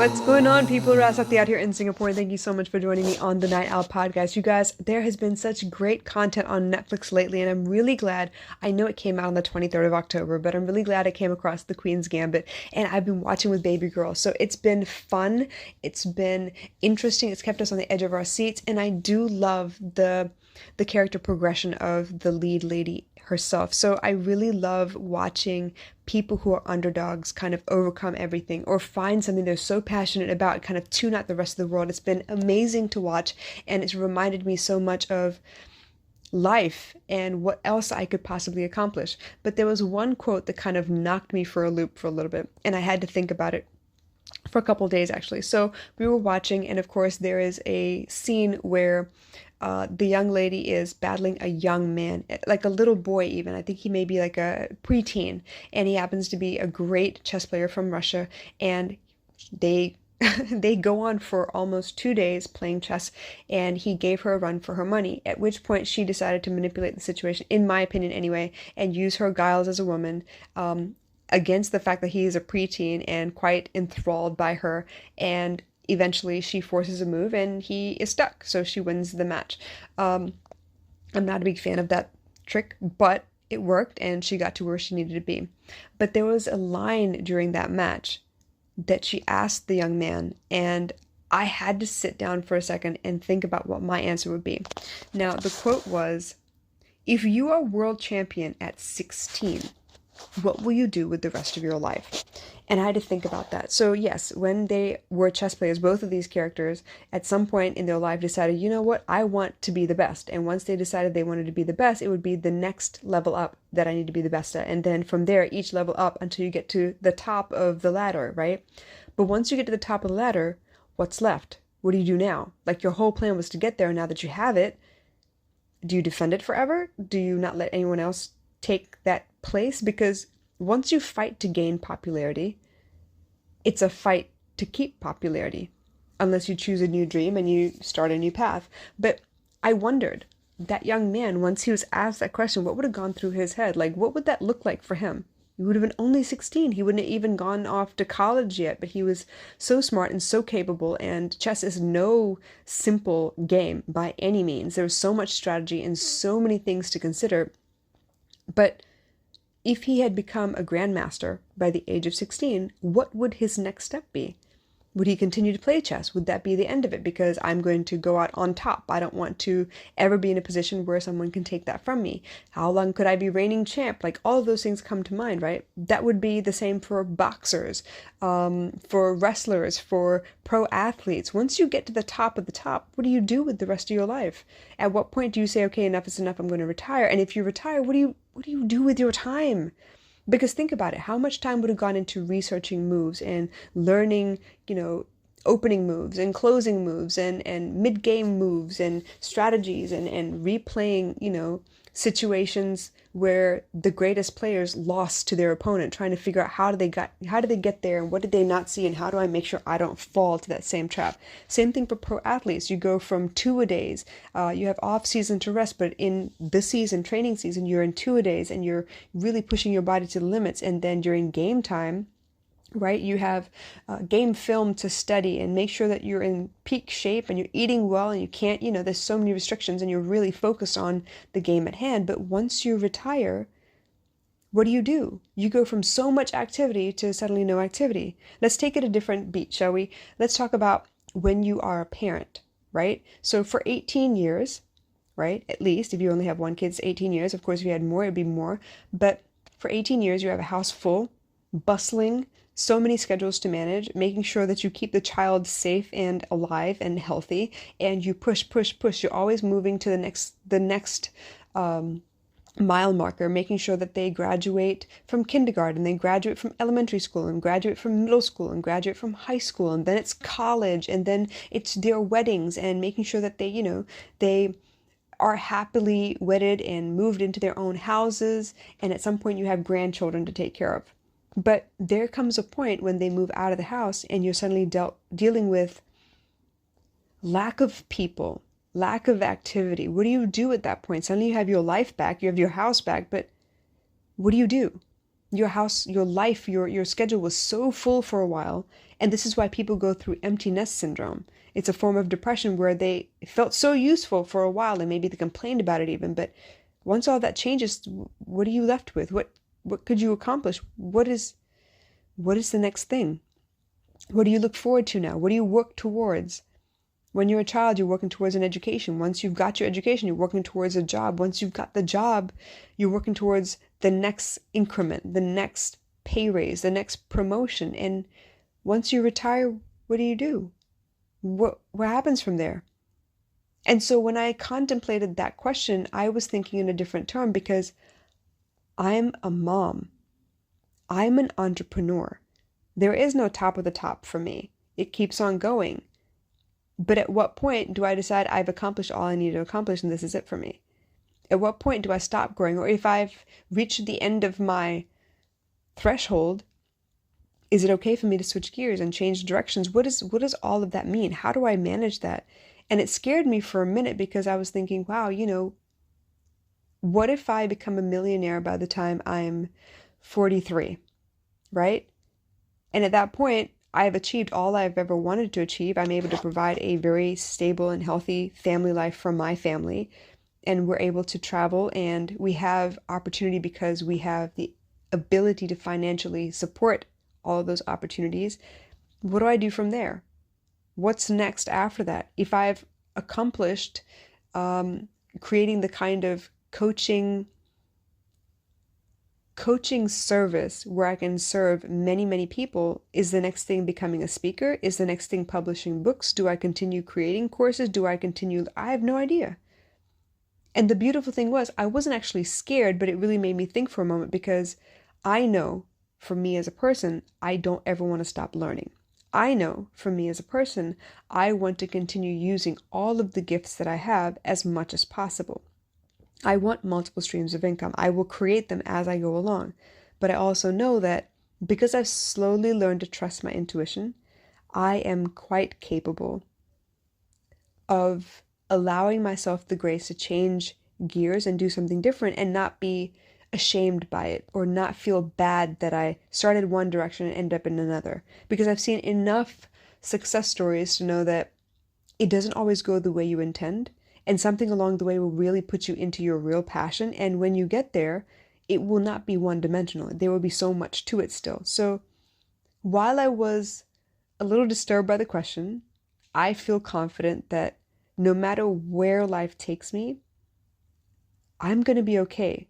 What's going on, people? Rasati out here in Singapore. Thank you so much for joining me on the Night Owl podcast. You guys, there has been such great content on Netflix lately, and I'm really glad. I know it came out on the 23rd of October, but I'm really glad I came across the Queen's Gambit, and I've been watching with baby girl. So it's been fun. It's been interesting. It's kept us on the edge of our seats, and I do love the character progression of the lead lady herself. So I really love watching people who are underdogs kind of overcome everything or find something they're so passionate about, kind of tune out the rest of the world. It's been amazing to watch, and it's reminded me so much of life and what else I could possibly accomplish. But there was one quote that kind of knocked me for a loop for a little bit, and I had to think about it for a couple of days actually. So we were watching, and of course there is a scene where the young lady is battling a young man, like a little boy even. I think he may be like a preteen, and he happens to be a great chess player from Russia, and they they go on for almost 2 days playing chess, and he gave her a run for her money, at which point she decided to manipulate the situation, in my opinion anyway, and use her guiles as a woman against the fact that he is a preteen and quite enthralled by her, and eventually she forces a move and he is stuck, so she wins the match. I'm not a big fan of that trick, but it worked and she got to where she needed to be. But there was a line during that match that she asked the young man, and I had to sit down for a second and think about what my answer would be. Now, the quote was, "If you are world champion at 16, what will you do with the rest of your life?" And I had to think about that. So yes, when they were chess players, both of these characters at some point in their life decided, you know what, I want to be the best. And once they decided they wanted to be the best, it would be the next level up that I need to be the best at. And then from there, each level up until you get to the top of the ladder, right? But once you get to the top of the ladder, what's left? What do you do now? Like, your whole plan was to get there. Now that you have it, do you defend it forever? Do you not let anyone else take that place? Because once you fight to gain popularity, it's a fight to keep popularity, unless you choose a new dream and you start a new path. But I wondered, that young man, once he was asked that question, what would have gone through his head? Like, what would that look like for him? He would have been only 16. He wouldn't have even gone off to college yet, but he was so smart and so capable, and chess is no simple game by any means. There's so much strategy and so many things to consider. But if he had become a grandmaster by the age of 16, what would his next step be? Would he continue to play chess? Would that be the end of it? Because I'm going to go out on top. I don't want to ever be in a position where someone can take that from me. How long could I be reigning champ? Like, all of those things come to mind, right? That would be the same for boxers, for wrestlers, for pro athletes. Once you get to the top of the top, what do you do with the rest of your life? At what point do you say, okay, enough is enough, I'm going to retire? And if you retire, what do you do with your time? Because think about it, how much time would have gone into researching moves and learning, opening moves and closing moves and mid-game moves and strategies and replaying, situations where the greatest players lost to their opponent, trying to figure out how did they get there and what did they not see and how do I make sure I don't fall to that same trap. Same thing for pro athletes. You go from 2-a-days, you have off season to rest, but in the season, training season, you're in 2-a-days and you're really pushing your body to the limits. And then during game time, right, you have game film to study and make sure that you're in peak shape and you're eating well, and you can't, there's so many restrictions and you're really focused on the game at hand. But once you retire, what do? You go from so much activity to suddenly no activity. Let's take it a different beat, shall we? Let's talk about when you are a parent, right? So for 18 years, right, at least, if you only have one kid, it's 18 years. Of course, if you had more, it'd be more. But for 18 years, you have a house full, bustling, so many schedules to manage, making sure that you keep the child safe and alive and healthy, and you push. You're always moving to the next mile marker, making sure that they graduate from kindergarten, they graduate from elementary school, and graduate from middle school, and graduate from high school, and then it's college, and then it's their weddings, and making sure that they are happily wedded and moved into their own houses, and at some point you have grandchildren to take care of. But there comes a point when they move out of the house and you're suddenly dealing with lack of people, lack of activity. What do you do at that point? Suddenly you have your life back, you have your house back, but what do? Your house, your life, your schedule was so full for a while, and this is why people go through empty nest syndrome. It's a form of depression where they felt so useful for a while, and maybe they complained about it even, but once all that changes, what are you left with? What could you accomplish? What is the next thing? What do you look forward to now? What do you work towards? When you're a child, you're working towards an education. Once you've got your education, you're working towards a job. Once you've got the job, you're working towards the next increment, the next pay raise, the next promotion. And once you retire, what do? What happens from there? And so when I contemplated that question, I was thinking in a different term because I'm a mom. I'm an entrepreneur. There is no top of the top for me. It keeps on going. But at what point do I decide I've accomplished all I need to accomplish and this is it for me? At what point do I stop growing? Or if I've reached the end of my threshold, is it okay for me to switch gears and change directions? What does all of that mean? How do I manage that? And it scared me for a minute because I was thinking, wow, what if I become a millionaire by the time I'm 43, right? And at that point, I've achieved all I've ever wanted to achieve. I'm able to provide a very stable and healthy family life for my family. And we're able to travel and we have opportunity because we have the ability to financially support all of those opportunities. What do I do from there? What's next after that? If I've accomplished creating the kind of coaching service where I can serve many, many people, is the next thing becoming a speaker? Is the next thing publishing books? Do I continue creating courses? I have no idea. And the beautiful thing was, I wasn't actually scared, but it really made me think for a moment because I know for me as a person, I don't ever want to stop learning. I know for me as a person, I want to continue using all of the gifts that I have as much as possible. I want multiple streams of income. I will create them as I go along. But I also know that because I've slowly learned to trust my intuition, I am quite capable of allowing myself the grace to change gears and do something different and not be ashamed by it or not feel bad that I started one direction and ended up in another. Because I've seen enough success stories to know that it doesn't always go the way you intend. And something along the way will really put you into your real passion. And when you get there, it will not be one-dimensional. There will be so much to it still. So while I was a little disturbed by the question, I feel confident that no matter where life takes me, I'm going to be okay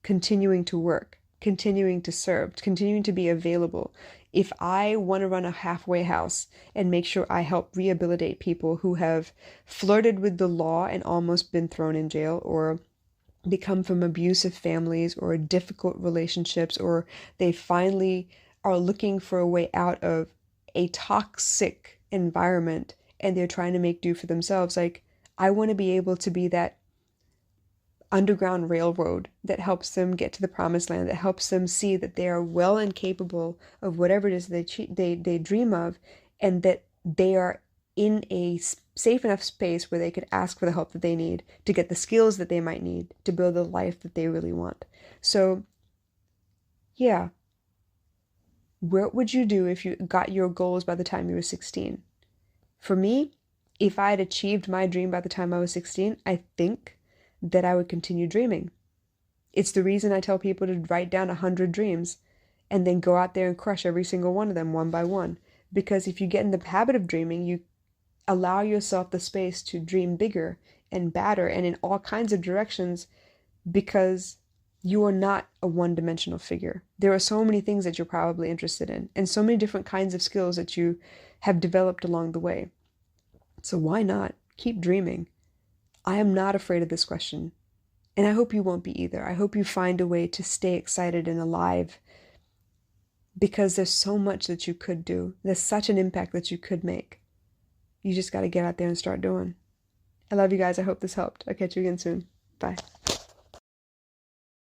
continuing to work, continuing to serve, continuing to be available. If I want to run a halfway house and make sure I help rehabilitate people who have flirted with the law and almost been thrown in jail, or they come from abusive families or difficult relationships, or they finally are looking for a way out of a toxic environment and they're trying to make do for themselves, like, I want to be able to be that underground railroad that helps them get to the promised land, that helps them see that they are well and capable of whatever it is they dream of, and that they are in a safe enough space where they could ask for the help that they need to get the skills that they might need to build the life that they really want. So, yeah. What would you do if you got your goals by the time you were 16? For me, if I had achieved my dream by the time I was 16, I think that I would continue dreaming. It's the reason I tell people to write down 100 dreams and then go out there and crush every single one of them one by one. Because if you get in the habit of dreaming, you allow yourself the space to dream bigger and badder and in all kinds of directions, because you are not a one-dimensional figure. There are so many things that you're probably interested in and so many different kinds of skills that you have developed along the way. So why not keep dreaming? I am not afraid of this question, and I hope you won't be either. I hope you find a way to stay excited and alive, because there's so much that you could do. There's such an impact that you could make. You just got to get out there and start doing. I love you guys. I hope this helped. I'll catch you again soon. Bye.